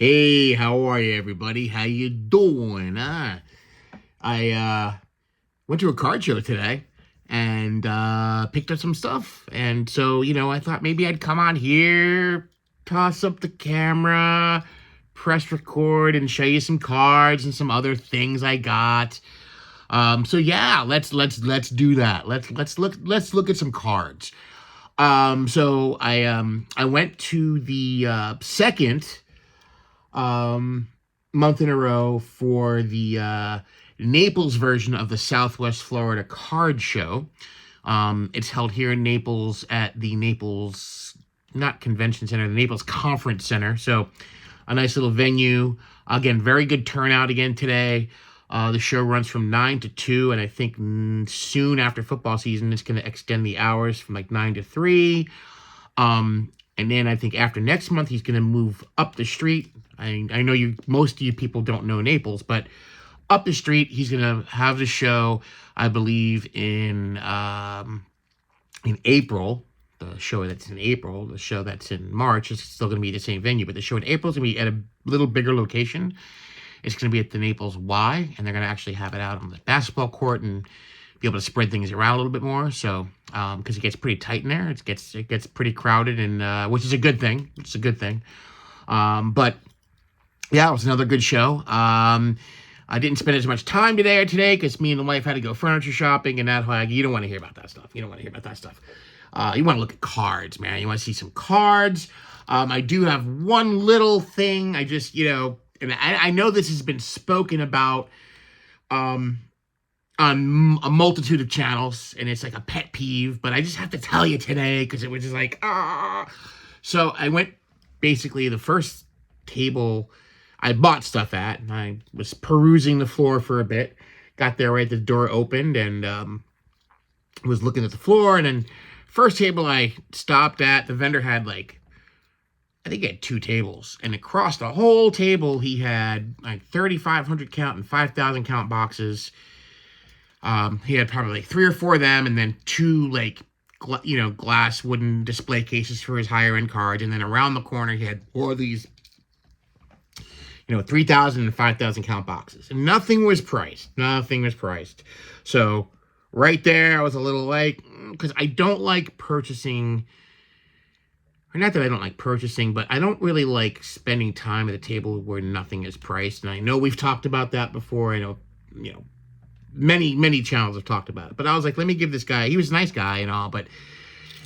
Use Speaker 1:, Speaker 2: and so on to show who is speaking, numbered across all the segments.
Speaker 1: Hey, how are you, everybody? How you doing? I went to a card show today and picked up some stuff. And so, I thought maybe I'd come on here, toss up the camera, press record, and show you some cards and some other things I got. So yeah, let's do that. Let's look at some cards. So I went to the second um, month in a row for the Naples version of the Southwest Florida Card Show. It's held here in Naples at the Naples, not Convention Center, the Naples Conference Center. So a nice little venue. Again, very good turnout again today. The show runs from 9 to 2, and I think soon after football season, it's going to extend the hours from like 9 to 3. And then I think after next month, he's going to move up the street. I know most of you people don't know Naples, but up the street, he's going to have the show, I believe, in April. The show that's in April, the show that's in March is still going to be the same venue, but the show in April is going to be at a little bigger location. It's going to be at the Naples Y, and they're going to actually have it out on the basketball court and be able to spread things around a little bit more. So, because it gets pretty tight in there, it gets pretty crowded, and which is a good thing. It's a good thing. But yeah, it was another good show. I didn't spend as much time today because me and the wife had to go furniture shopping, and you don't want to hear about that stuff. You don't want to hear about that stuff. You want to look at cards, man. You want to see some cards. I do have one little thing. I just, and I know this has been spoken about on a multitude of channels, and it's like a pet peeve, but I just have to tell you today because it was just like, ah. So I went, basically, the first table I bought stuff at, and I was perusing the floor for a bit. Got there right, the door opened, and was looking at the floor, and then first table I stopped at, the vendor had I think he had two tables, and across the whole table he had like 3,500 count and 5,000 count boxes. He had probably like three or four of them, and then two glass wooden display cases for his higher end cards, and then around the corner he had four of these 3,000 and 5,000 count boxes. And nothing was priced. Nothing was priced. So right there, I was a little because I don't like purchasing, or not that I don't like purchasing, but I don't really like spending time at a table where nothing is priced. And I know we've talked about that before. I know, many channels have talked about it. But I was like, let me give this guy, he was a nice guy and all, but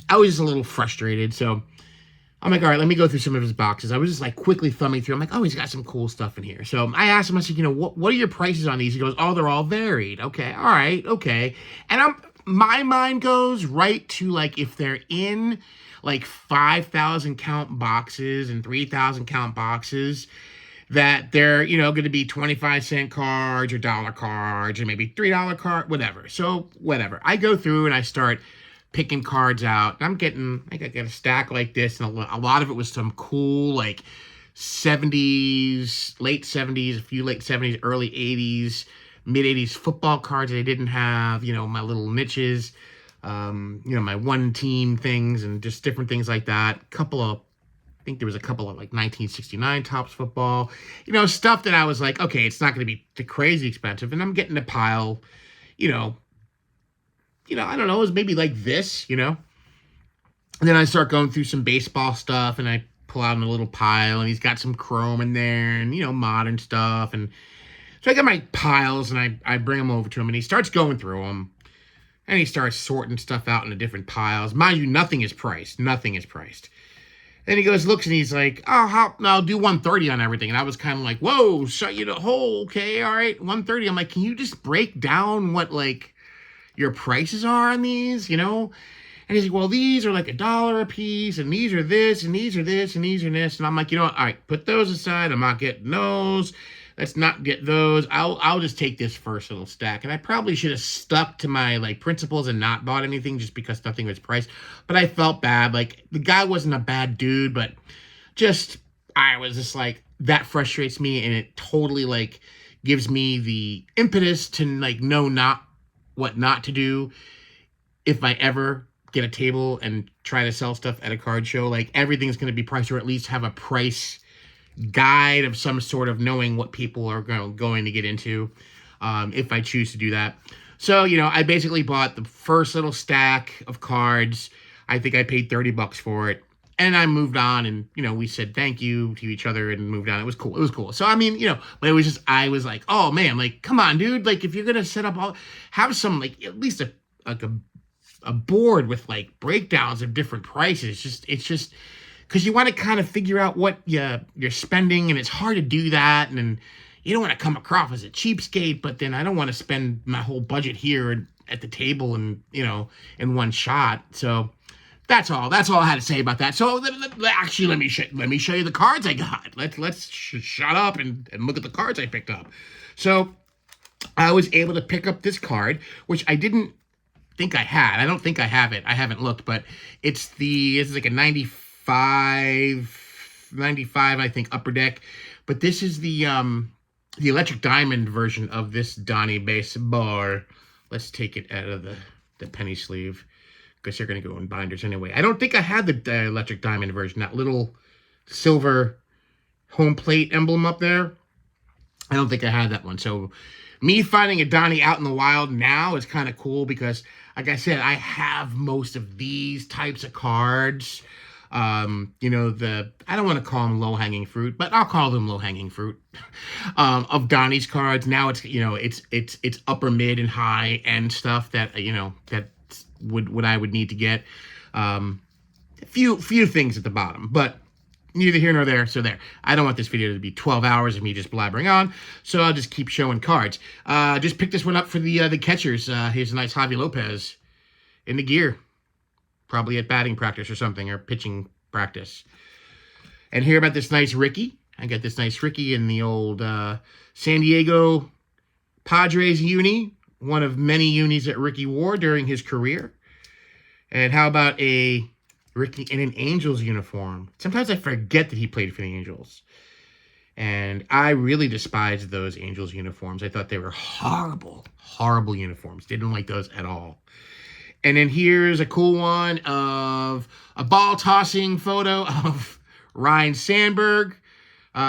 Speaker 1: I was just a little frustrated. So I'm like, all right, let me go through some of his boxes. I was just quickly thumbing through. I'm like, oh, he's got some cool stuff in here. So I asked him, I said, what are your prices on these? He goes, oh, they're all varied. Okay, all right, okay. And my mind goes right to if they're in 5,000 count boxes and 3,000 count boxes, that they're, going to be 25-cent cards or dollar cards or maybe $3 card, whatever. So whatever. I go through and I start picking cards out. And I got a stack like this, and a lot of it was some cool 70s, late 70s, a few late 70s, early 80s, mid 80s football cards that I didn't have, my little niches, my one team things and just different things like that. I think there was a couple of 1969 Topps football, stuff that I was like, okay, it's not going to be too crazy expensive. And I'm getting a pile, I don't know, it was maybe like this, And then I start going through some baseball stuff, and I pull out in a little pile, and he's got some chrome in there and, modern stuff. And so I got my piles, and I bring them over to him, and he starts going through them, and he starts sorting stuff out into different piles. Mind you, nothing is priced. Nothing is priced. Then he looks, and he's like, oh, I'll do 130 on everything. And I was kind of like, whoa, shut you the hole. Okay, all right, 130. I'm like, can you just break down what, your prices are on these, And he's like, well, these are $1 a piece, and these are this, and these are this, and these are this. And I'm like, all right, put those aside. I'm not getting those. Let's not get those. I'll just take this first little stack. And I probably should have stuck to my principles and not bought anything just because nothing was priced. But I felt bad. The guy wasn't a bad dude, but I was just that frustrates me, and it totally gives me the impetus to know what not to do if I ever get a table and try to sell stuff at a card show. Everything's going to be priced, or at least have a price guide of some sort of knowing what people are going to get into, if I choose to do that. So, I basically bought the first little stack of cards. I think I paid $30 for it. And I moved on, and, we said thank you to each other and moved on. It was cool. It was cool. So, I mean, but it was just, I was like, oh, man, like, come on, dude. Like, if you're going to set up have some, like, at least a board with, like, breakdowns of different prices. It's just, because you want to kind of figure out what you're spending, and it's hard to do that. And then you don't want to come across as a cheapskate, but then I don't want to spend my whole budget here at the table and, in one shot. So, that's all I had to say about that. So actually, let me show you the cards I got. Let's shut up and look at the cards I picked up. So I was able to pick up this card, which I didn't think I had. I don't think I have it. I haven't looked, but it's like a 95, I think, Upper Deck. But this is the Electric Diamond version of this Donnie Baseball. Let's take it out of the penny sleeve, because they're going to go in binders anyway. I don't think I had the Electric Diamond version, that little silver home plate emblem up there. I don't think I had that one. So me finding a Donnie out in the wild now is kind of cool because, like I said, I have most of these types of cards. I don't want to call them low-hanging fruit, but I'll call them low-hanging fruit of Donnie's cards. Now it's upper mid and high end stuff that that what I would need to get. A few things at the bottom, but neither here nor there. So there. I don't want this video to be 12 hours of me just blabbering on, so I'll just keep showing cards. Just picked this one up for the catchers. Here's a nice Javi Lopez in the gear. Probably at batting practice or something, or pitching practice. And here about this nice Ricky. I got this nice Ricky in the old San Diego Padres uni. One of many unis that Ricky wore during his career. And how about a Ricky in an Angels uniform? Sometimes I forget that he played for the Angels. And I really despised those Angels uniforms. I thought they were horrible, horrible uniforms. Didn't like those at all. And then here's a cool one of a ball tossing photo of Ryan Sandberg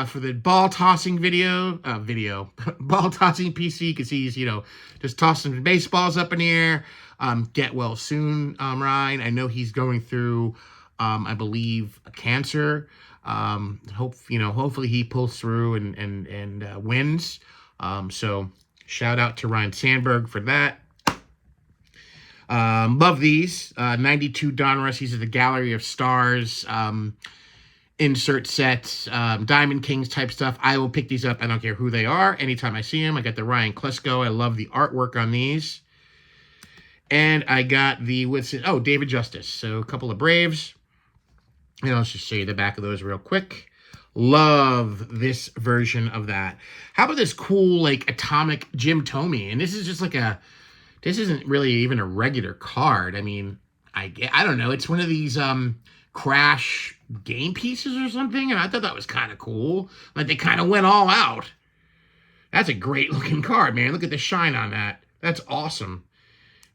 Speaker 1: for the ball tossing ball tossing PC. You can see he's, just tossing baseballs up in the air. Get well soon, Ryan. I know he's going through, I believe, a cancer. Hopefully he pulls through and wins. So shout out to Ryan Sandberg for that. Love these. 92 Donruss. These are the Gallery of Stars insert sets, Diamond Kings type stuff. I will pick these up. I don't care who they are. Anytime I see them. I got the Ryan Klesko. I love the artwork on these. And I got the, David Justice. So a couple of Braves. And I'll just show you the back of those real quick. Love this version of that. How about this cool, like, atomic Jim Thome? And this is just like this isn't really even a regular card. I mean, I don't know. It's one of these Crash game pieces or something. And I thought that was kind of cool. Like, they kind of went all out. That's a great looking card, man. Look at the shine on that. That's awesome.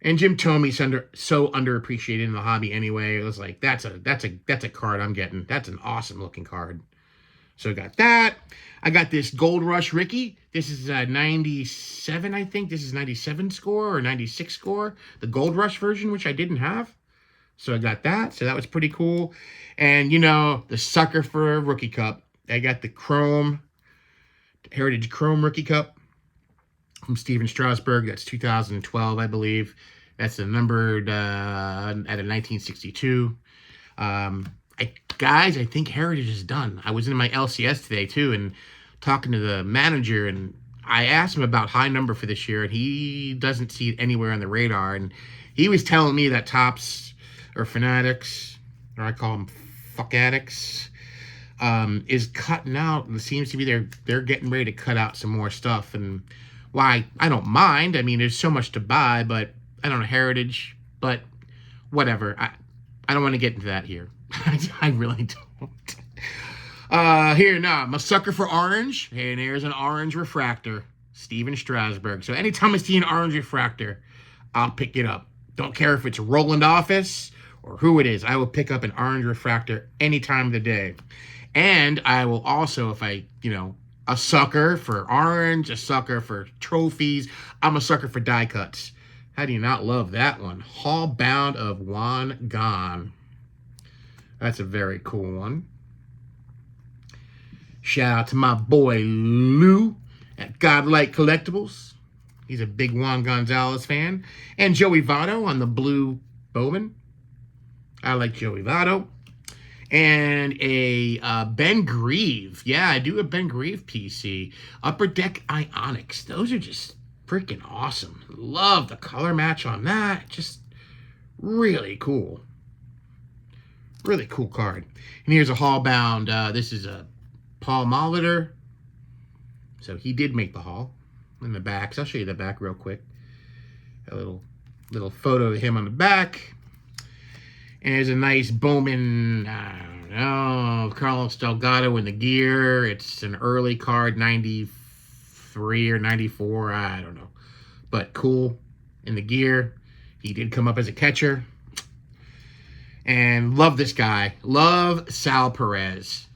Speaker 1: And Jim Thome's so underappreciated in the hobby anyway. It was like, that's a card I'm getting. That's an awesome looking card. So I got that. I got this Gold Rush Ricky. This is 97, I think. This is 97 score or 96 score. The Gold Rush version, which I didn't have. So I got that. So that was pretty cool. And, the sucker for a Rookie Cup. I got the Heritage Chrome Rookie Cup from Steven Strasburg. That's 2012, I believe. That's the numbered out of 1962. Guys, I think Heritage is done. I was in my LCS today, too, and talking to the manager, and I asked him about high number for this year, and he doesn't see it anywhere on the radar. And he was telling me that Topps or Fanatics, or I call them fuck addicts, is cutting out. It seems to be they're getting ready to cut out some more stuff. And why, I don't mind. I mean, there's so much to buy, but I don't know, Heritage, but whatever. I don't want to get into that here. I really don't. Here, now, I'm a sucker for orange. And there's an orange refractor. Steven Strasburg. So anytime I see an orange refractor, I'll pick it up. Don't care if it's Roland Office or who it is. I will pick up an orange refractor any time of the day. And I will also, if I, a sucker for orange, a sucker for trophies. I'm a sucker for die cuts. How do you not love that one? Hall Bound of Juan Gone. That's a very cool one. Shout out to my boy Lou at Godlike Collectibles. He's a big Juan Gonzalez fan. And Joey Votto on the blue Bowman. I like Joey Votto. And a Ben Grieve. Yeah, I do a Ben Grieve PC. Upper Deck Ionics. Those are just freaking awesome. Love the color match on that. Just really cool. Really cool card. And here's a Hall Bound. This is a Paul Molitor. So he did make the Hall. In the back. So I'll show you the back real quick. A little photo of him on the back. And there's a nice Bowman, I don't know, Carlos Delgado in the gear. It's an early card, 93 or 94, I don't know. But cool in the gear. He did come up as a catcher. And love this guy. Love Sal Perez.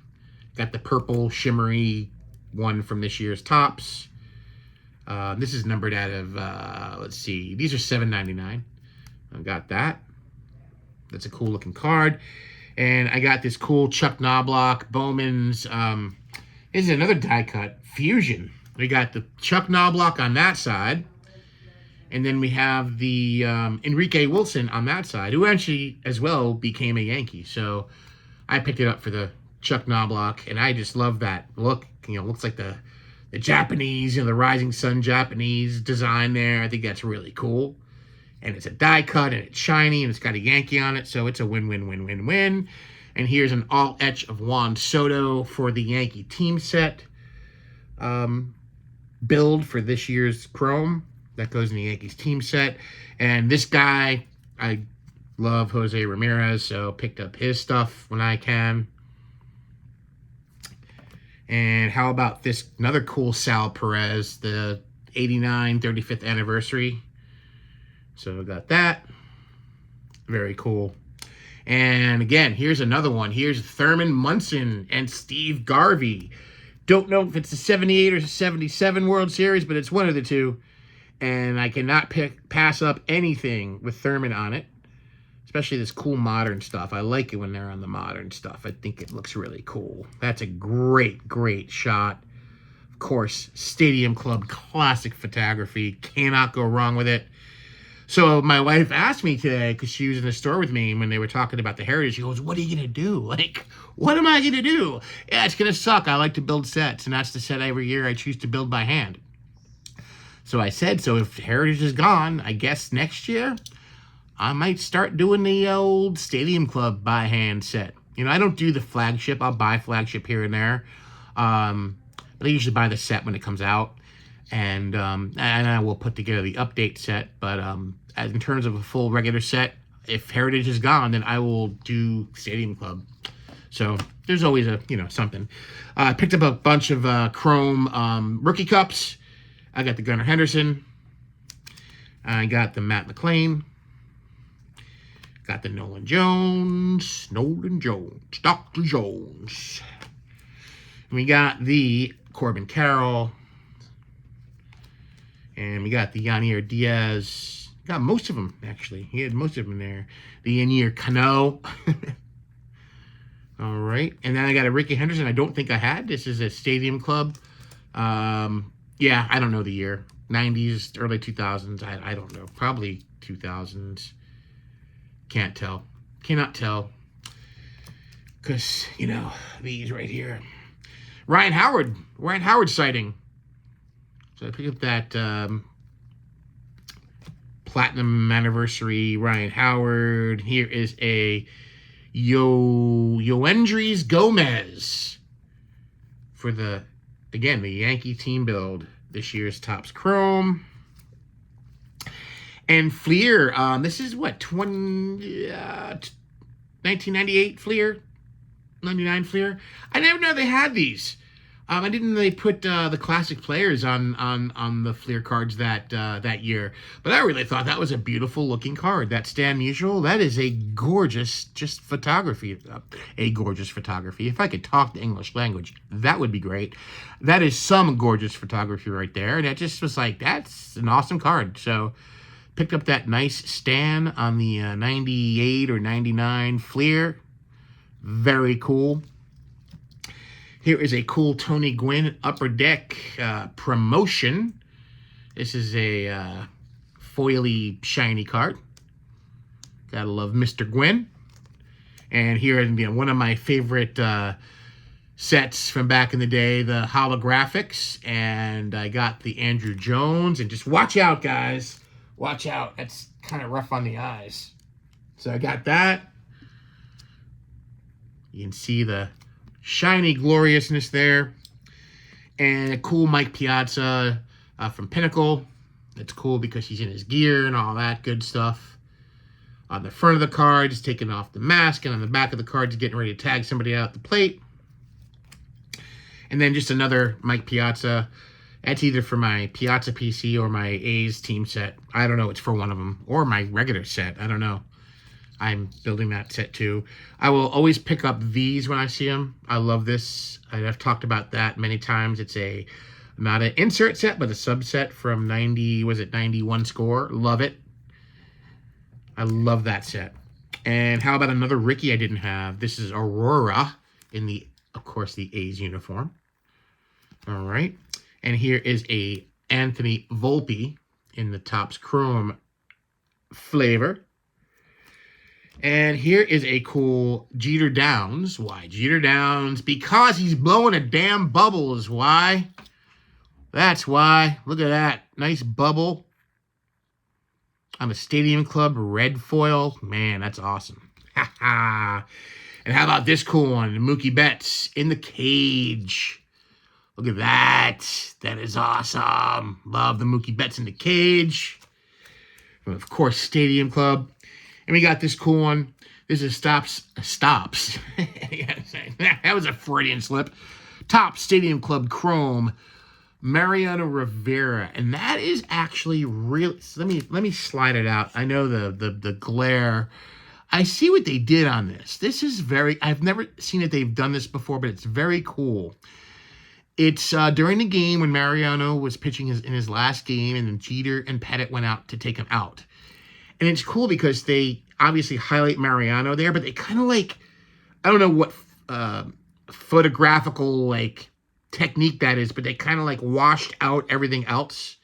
Speaker 1: Got the purple shimmery one from this year's Topps. This is numbered out of, let's see, these are $7.99. I got that. That's a cool looking card. And I got this cool Chuck Knobloch Bowman's. This is another die cut Fusion. We got the Chuck Knobloch on that side. And then we have the Enrique Wilson on that side, who actually as well became a Yankee. So I picked it up for the Chuck Knobloch. And I just love that look. Looks like the Japanese, the Rising Sun Japanese design there. I think that's really cool. And it's a die cut, and it's shiny, and it's got a Yankee on it, so it's a win-win-win-win-win. And here's an all-etch of Juan Soto for the Yankee team set build for this year's Chrome. That goes in the Yankees team set. And this guy, I love Jose Ramirez, so picked up his stuff when I can. And how about this, another cool Sal Perez, the 89 35th anniversary. So we got that. Very cool. And again, here's another one. Here's Thurman Munson and Steve Garvey. Don't know if it's the 78 or 77 World Series, but it's one of the two. And I cannot pass up anything with Thurman on it. Especially this cool modern stuff. I like it when they're on the modern stuff. I think it looks really cool. That's a great, great shot. Of course, Stadium Club classic photography. Cannot go wrong with it. So my wife asked me today, because she was in the store with me when they were talking about the Heritage, she goes, what are you going to do? Like, what am I going to do? Yeah, it's going to suck. I like to build sets, and that's the set every year I choose to build by hand. So I said, so if Heritage is gone, I guess next year, I might start doing the old Stadium Club by hand set. I don't do the flagship. I'll buy flagship here and there. But I usually buy the set when it comes out. And I will put together the update set. But in terms of a full regular set, if Heritage is gone, then I will do Stadium Club. So there's always a, something. I picked up a bunch of Chrome rookie cups. I got the Gunnar Henderson. I got the Matt McLean. Got the Nolan Jones. Dr. Jones. We got the Corbin Carroll. And we got the Yanier Diaz. Got most of them, actually. He had most of them there. The Yanier Cano. All right. And then I got a Ricky Henderson I don't think I had. This is a Stadium Club. Yeah, I don't know the year. 90s, early 2000s. I don't know. Probably 2000s. Can't tell. Cannot tell. Because, these right here. Ryan Howard sighting. So I picked up that Platinum Anniversary Ryan Howard. Here is a Yoendrys Gomez for the Yankee team build. This year's Topps Chrome. And Fleer, this is what, 1998 Fleer? 99 Fleer? I never know they had these. I didn't really put the classic players on the Fleer cards that year, but I really thought that was a beautiful looking card. That Stan Musial, that is a gorgeous, just photography, a gorgeous photography. If I could talk the English language, that would be great. That is some gorgeous photography right there, and it just was like, that's an awesome card. So picked up that nice Stan on the 98 or 99 Fleer. Very cool. Here is a cool Tony Gwynn Upper Deck promotion. This is a foily, shiny card. Gotta love Mr. Gwynn. And here is one of my favorite sets from back in the day, the holographics. And I got the Andrew Jones. And just watch out, guys. Watch out. That's kind of rough on the eyes. So I got that. You can see the shiny gloriousness there. And a cool Mike Piazza from Pinnacle. It's cool because he's in his gear and all that good stuff. On the front of the card, he's taking off the mask. And on the back of the card, he's getting ready to tag somebody out the plate. And then just another Mike Piazza. That's either for my Piazza PC or my A's team set. I don't know. It's for one of them. Or my regular set. I don't know. I'm building that set too. I will always pick up these when I see them. I love this. I've talked about that many times. It's not an insert set, but a subset from 91 score. Love it. I love that set. And how about another Ricky I didn't have? This is Aurora in of course, the A's uniform. All right. And here is a Anthony Volpe in the Topps Chrome flavor. And here is a cool Jeter Downs. Why Jeter Downs? Because he's blowing a damn bubble is why. That's why. Look at that. Nice bubble. On a Stadium Club red foil. Man, that's awesome. Ha ha. And how about this cool one? Mookie Betts in the cage. Look at that. That is awesome. Love the Mookie Betts in the cage. From, of course, Stadium Club. And we got this cool one. This is Stops. That was a Freudian slip. Topps Stadium Club Chrome. Mariano Rivera. And that is actually really... So let me slide it out. I know the glare. I see what they did on this. This is very... I've never seen it. They've done this before, but it's very cool. It's during the game when Mariano was pitching in his last game, and then Jeter and Pettit went out to take him out. And it's cool because they obviously highlight Mariano there, but they kind of like, I don't know what photographical like technique that is, but they kind of like washed out everything else.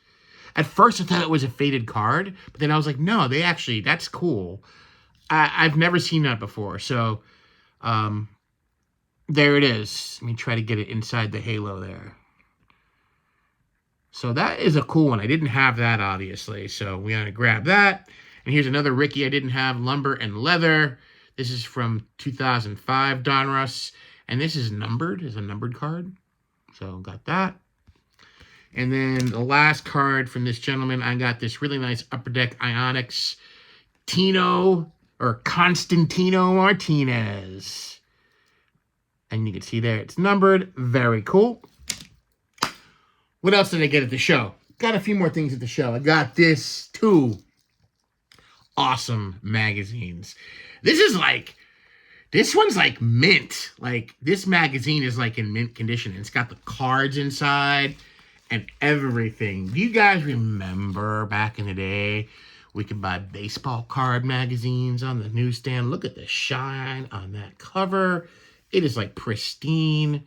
Speaker 1: At first I thought it was a faded card, but then I was like, no, that's cool. I've never seen that before. So there it is. Let me try to get it inside the halo there. So that is a cool one. I didn't have that, obviously. So we got to grab that. And here's another Ricky I didn't have, Lumber and Leather. This is from 2005 Donruss. And this is numbered, is a numbered card. So got that. And then the last card from this gentleman, I got this really nice Upper Deck Ionics Constantino Martinez. And you can see there it's numbered. Very cool. What else did I get at the show? Got a few more things at the show. I got this too. Awesome magazines. This one's like mint. Like, this magazine is like in mint condition. It's got the cards inside and everything. Do you guys remember back in the day we could buy baseball card magazines on the newsstand? Look at the shine on that cover. It is like pristine.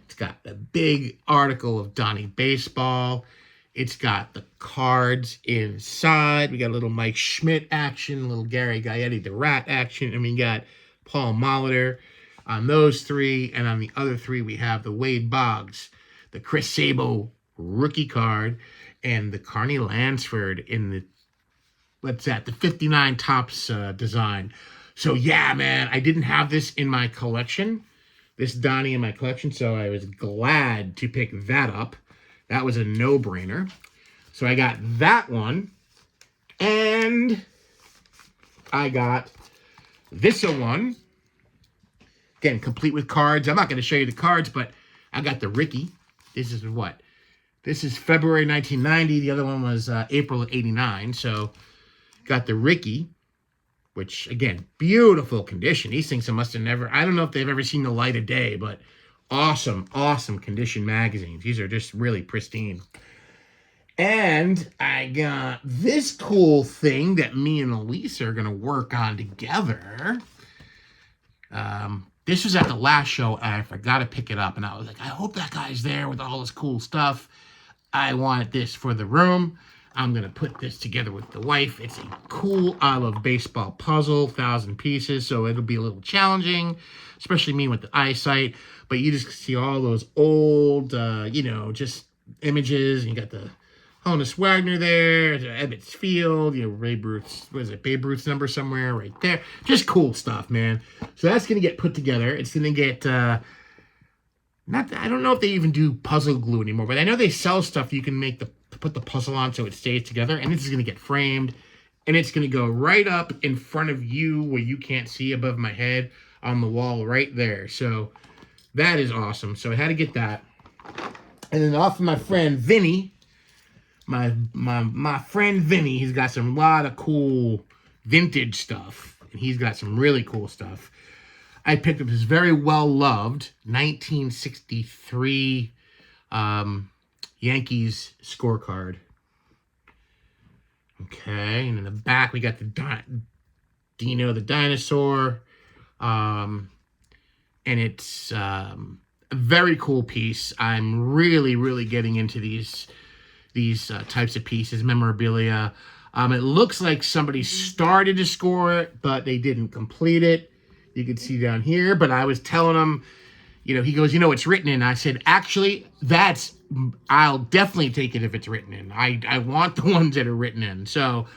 Speaker 1: It's got the big article of Donnie Baseball. It's got the cards inside. We got a little Mike Schmidt action, a little Gary Gaetti the Rat action. And we got Paul Molitor on those three. And on the other three, we have the Wade Boggs, the Chris Sabo rookie card, and the Carney Lansford in the, the 59 Topps design. So yeah, man, I didn't have this in my collection, this Donnie in my collection. So I was glad to pick that up. That was a no-brainer. So I got that one. And I got this one. Again, complete with cards. I'm not going to show you the cards, but I got the Ricky. This is what? This is February 1990. The other one was April of 89. So got the Ricky, which, again, beautiful condition. These things must have never, I don't know if they've ever seen the light of day, but awesome, awesome condition magazines. These are just really pristine. And I got this cool thing that me and Elise are going to work on together. This was at the last show, and I forgot to pick it up. And I was like, I hope that guy's there with all this cool stuff. I want this for the room. I'm going to put this together with the wife. It's a cool I Love Baseball puzzle, 1,000 pieces, so it'll be a little challenging, especially me with the eyesight. But you just see all those old, just images. And you got the Honus Wagner there, Ebbets Field, Babe Ruth's number somewhere right there. Just cool stuff, man. So that's going to get put together. It's going to get, I don't know if they even do puzzle glue anymore, but I know they sell stuff you can make put the puzzle on so it stays together, and this is going to get framed, and it's going to go right up in front of you where you can't see above my head on the wall right there. So that is awesome. So I had to get that. And then off of my friend Vinny, my friend Vinny, he's got some lot of cool vintage stuff, and he's got some really cool stuff. I picked up his very well-loved 1963 Yankees scorecard. Okay, and in the back we got the Dino the Dinosaur, and it's a very cool piece. I'm really, really getting into these types of pieces, memorabilia. It looks like somebody started to score it, but they didn't complete it. You can see down here, but I was telling him, he goes, it's written in. I said, actually, I'll definitely take it if it's written in. I want the ones that are written in. So,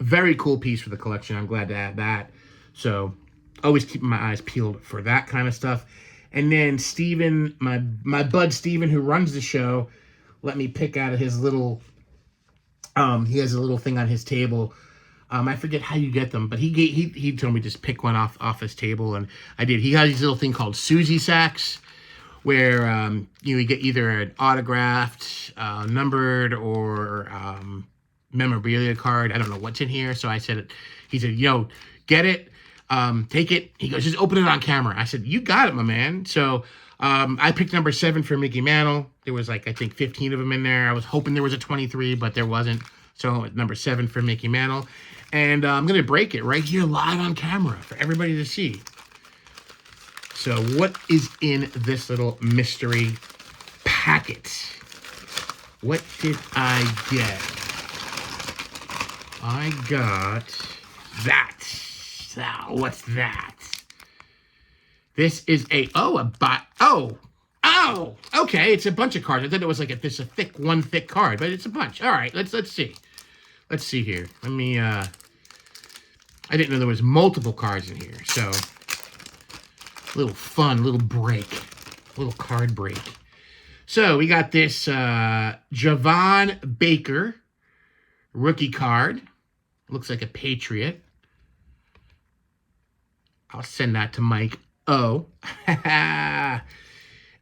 Speaker 1: very cool piece for the collection. I'm glad to add that. So, always keeping my eyes peeled for that kind of stuff. And then Steven, my bud Steven, who runs the show, let me pick out of his little, he has a little thing on his table. I forget how you get them, but he told me just pick one off his table, and I did. He has this little thing called Susie sacks, where you get either an autographed, numbered, or memorabilia card. I don't know what's in here, so he said, get it, take it. He goes, just open it on camera. I said, you got it, my man. So I picked number 7 for Mickey Mantle. There was I think 15 of them in there. I was hoping there was a 23, but there wasn't. So number 7 for Mickey Mantle. And I'm going to break it right here live on camera for everybody to see. So what is in this little mystery packet? What did I get? I got that. So what's that? This is okay. It's a bunch of cards. I thought it was like one thick card, but it's a bunch. All right, let's see. Let's see here. Let me, I didn't know there was multiple cards in here. So, little fun, little card break. So, we got this Javon Baker rookie card. Looks like a Patriot. I'll send that to Mike O.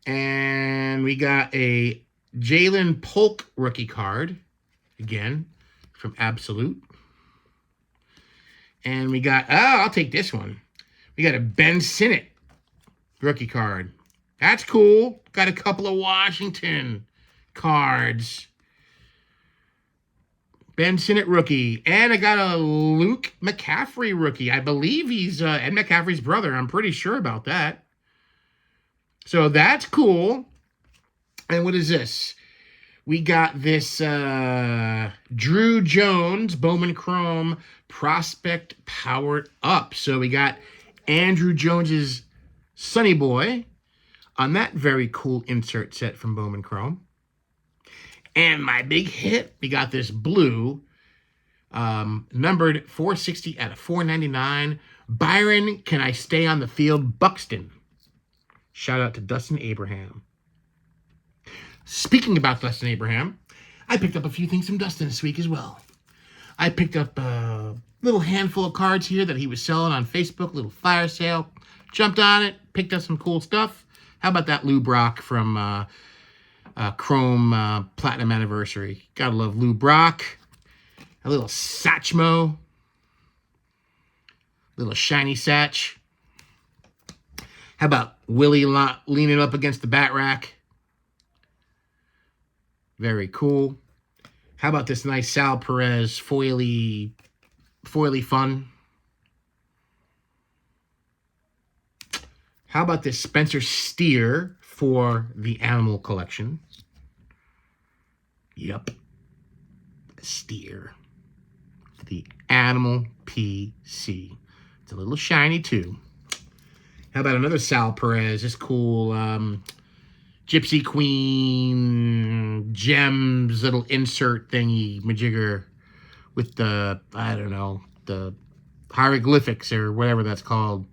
Speaker 1: And we got a Jalen Polk rookie card. Again, from Absolute. And we got, I'll take this one. We got a Ben Sinnott rookie card. That's cool. Got a couple of Washington cards. Ben Sinnott rookie. And I got a Luke McCaffrey rookie. I believe he's Ed McCaffrey's brother. I'm pretty sure about that. So that's cool. And what is this? We got this Drew Jones Bowman Chrome Prospect Powered Up. So we got Andrew Jones's Sonny Boy on that very cool insert set from Bowman Chrome. And my big hit, we got this blue, numbered 460 out of 499. Byron, Can I Stay on the Field? Buxton. Shout out to Dustin Abraham. Speaking about Dustin Abraham, I picked up a few things from Dustin this week as well. I picked up a little handful of cards here that he was selling on Facebook, little fire sale. Jumped on it, picked up some cool stuff. How about that Lou Brock from Chrome Platinum Anniversary? Gotta love Lou Brock. A little Satchmo. Little shiny Satch. How about Willie leaning up against the bat rack? Very cool. How about this nice Sal Perez foily fun? How about this Spencer Steer for the Animal Collection? Yep. Steer. The Animal PC. It's a little shiny, too. How about another Sal Perez? This cool Gypsy Queen gems little insert thingy majigger with the, I don't know, the hieroglyphics or whatever that's called.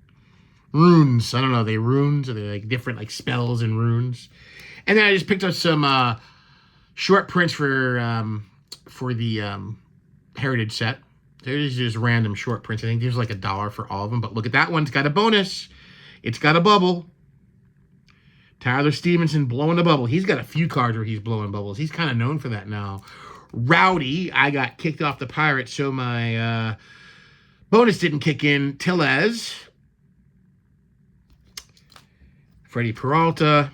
Speaker 1: Runes. I don't know. Are they runes? Are they like different like spells and runes? And then I just picked up some short prints for the Heritage set. There's just random short prints. I think there's like $1 for all of them. But look at that one. It's got a bonus. It's got a bubble. Tyler Stevenson blowing a bubble. He's got a few cards where he's blowing bubbles. He's kind of known for that now. Rowdy. I got kicked off the Pirates, so my bonus didn't kick in. Tellez. Freddie Peralta.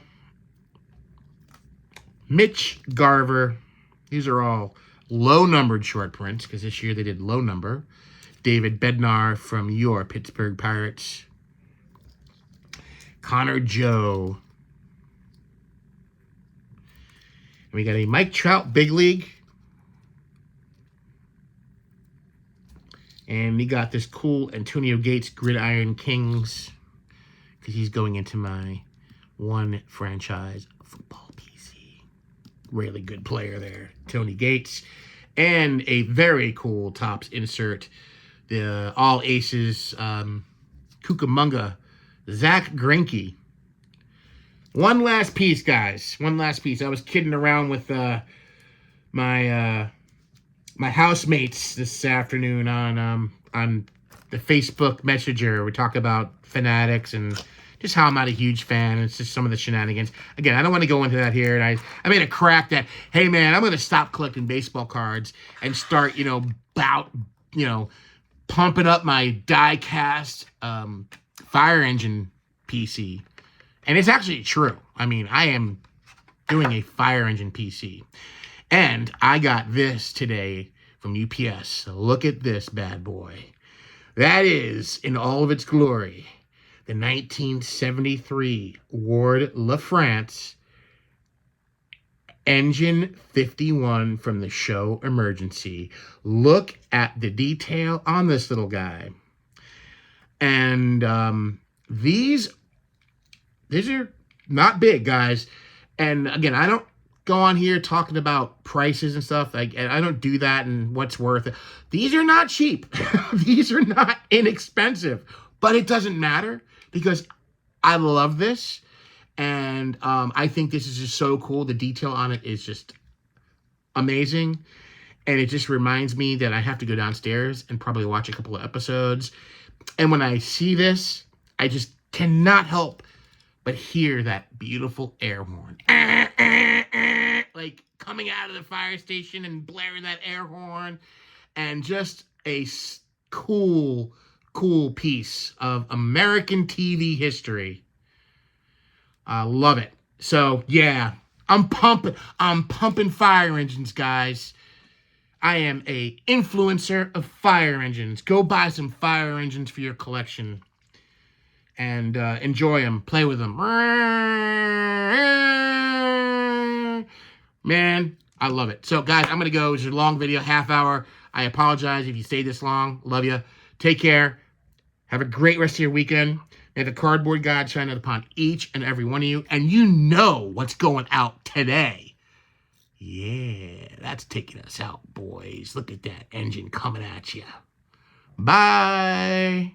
Speaker 1: Mitch Garver. These are all low-numbered short prints because this year they did low number. David Bednar from your Pittsburgh Pirates. Connor Joe. And we got a Mike Trout Big League. And we got this cool Antonio Gates Gridiron Kings because he's going into my one franchise football PC. Really good player there, Tony Gates. And a very cool Topps insert, the All Aces Cucamonga, Zach Greinke. One last piece, guys. One last piece. I was kidding around with my housemates this afternoon on the Facebook Messenger. We talk about Fanatics and just how I'm not a huge fan. It's just some of the shenanigans. Again, I don't want to go into that here. And I made a crack that, hey, man, I'm going to stop collecting baseball cards and start, pumping up my die-cast fire engine PC. And it's actually true. I mean, I am doing a fire engine PC. And I got this today from UPS. Look at this bad boy. That is, in all of its glory, the 1973 Ward LaFrance Engine 51 from the show Emergency. Look at the detail on this little guy. And these are not big, guys. And again, I don't go on here talking about prices and stuff. I don't do that and what's worth it. These are not cheap. These are not inexpensive. But it doesn't matter because I love this. And I think this is just so cool. The detail on it is just amazing. And it just reminds me that I have to go downstairs and probably watch a couple of episodes. And when I see this, I just cannot help but hear that beautiful air horn. Like coming out of the fire station and blaring that air horn. And just a cool piece of American TV history. I love it. So, yeah, I'm pumping fire engines, guys. I am a influencer of fire engines. Go buy some fire engines for your collection and enjoy them. Play with them. Man, I love it. So, guys, I'm going to go. It's a long video, half hour. I apologize if you stayed this long. Love you. Take care. Have a great rest of your weekend. May the cardboard God shine upon each and every one of you. And you know what's going out today. Yeah, that's taking us out, boys. Look at that engine coming at you. Bye.